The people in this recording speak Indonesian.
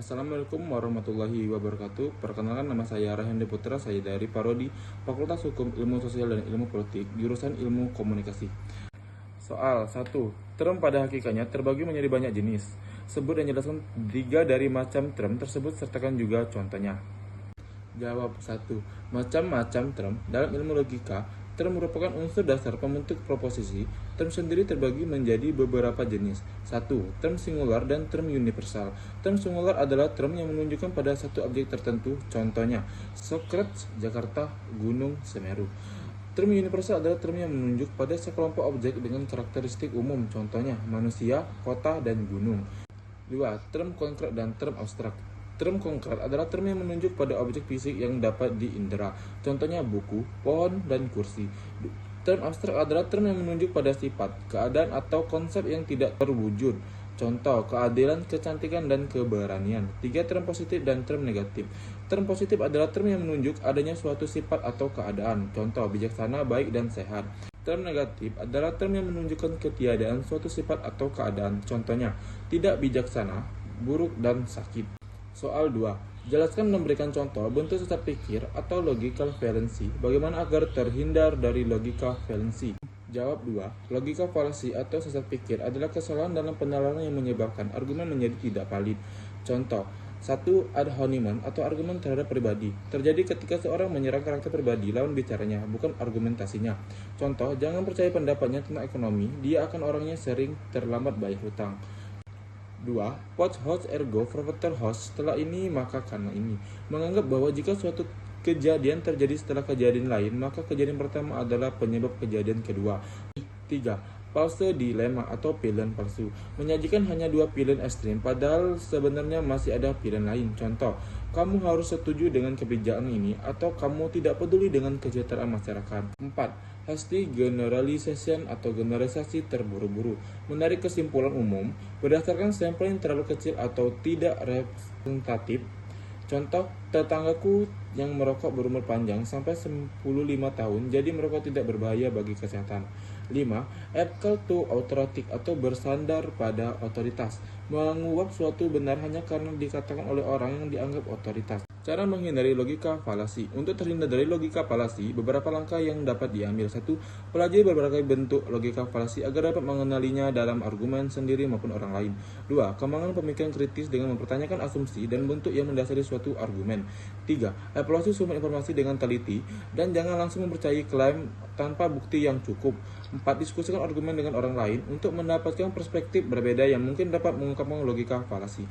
Assalamualaikum warahmatullahi wabarakatuh. Perkenalkan, nama saya Rahendi Putra, saya dari Parodi Fakultas Hukum Ilmu Sosial dan Ilmu Politik, jurusan Ilmu Komunikasi. Soal 1. Term pada hakikatnya terbagi menjadi banyak jenis. Sebut dan jelaskan 3 dari macam term tersebut, sertakan juga contohnya. Jawab 1. Macam-macam term dalam ilmu logika. Term merupakan unsur dasar pembentuk proposisi. Term sendiri terbagi menjadi beberapa jenis. 1. Term singular dan term universal. Term singular adalah term yang menunjukkan pada satu objek tertentu. Contohnya, Socrates, Jakarta, Gunung, Semeru. Term universal adalah term yang menunjuk pada sekelompok objek dengan karakteristik umum. Contohnya, manusia, kota, dan gunung. 2. Term konkret dan term abstrak. Term konkret adalah term yang menunjuk pada objek fisik yang dapat diindera. Contohnya buku, pohon, dan kursi. Term abstrak adalah term yang menunjuk pada sifat, keadaan, atau konsep yang tidak terwujud. Contoh, keadilan, kecantikan, dan keberanian. 3. Term positif dan term negatif. Term positif adalah term yang menunjuk adanya suatu sifat atau keadaan. Contoh, bijaksana, baik, dan sehat. Term negatif adalah term yang menunjukkan ketiadaan suatu sifat atau keadaan. Contohnya, tidak bijaksana, buruk, dan sakit. Soal 2. Jelaskan dan memberikan contoh bentuk sesat pikir atau logical fallacy. Bagaimana agar terhindar dari logika fallacy? Jawab 2. Logika fallacy atau sesat pikir adalah kesalahan dalam penalaran yang menyebabkan argumen menjadi tidak valid. Contoh, 1. Ad hominem atau argumen terhadap pribadi. Terjadi ketika seorang menyerang karakter pribadi lawan bicaranya, bukan argumentasinya. Contoh, jangan percaya pendapatnya tentang ekonomi, dia akan orangnya sering terlambat bayar hutang. 2. Post hoc ergo propter hoc. Setelah ini maka karena ini. Menganggap bahwa jika suatu kejadian terjadi setelah kejadian lain, maka kejadian pertama adalah penyebab kejadian kedua. 3. False dilema atau pilihan palsu. Menyajikan hanya 2 pilihan ekstrim, padahal sebenarnya masih ada pilihan lain. Contoh, kamu harus setuju dengan kebijakan ini, atau kamu tidak peduli dengan kesejahteraan masyarakat. 4. Hasty generalization atau generalisasi terburu-buru. Menarik kesimpulan umum berdasarkan sampel yang terlalu kecil atau tidak representatif. Contoh, tetanggaku yang merokok berumur panjang sampai 15 tahun, jadi merokok tidak berbahaya bagi kesehatan. 5. Appeal to authority atau bersandar pada otoritas. Menguap suatu benar hanya karena dikatakan oleh orang yang dianggap otoritas. Cara menghindari logika falasi. Untuk terhindar dari logika falasi, beberapa langkah yang dapat diambil. 1. Pelajari berbagai bentuk logika falasi agar dapat mengenalinya dalam argumen sendiri maupun orang lain. 2. Kembangkan pemikiran kritis dengan mempertanyakan asumsi dan bentuk yang mendasari suatu argumen. 3. Evaluasi sumber informasi dengan teliti dan jangan langsung mempercayai klaim tanpa bukti yang cukup. 4. Diskusikan argumen dengan orang lain untuk mendapatkan perspektif berbeda yang mungkin dapat mengungkapkan logika falasi.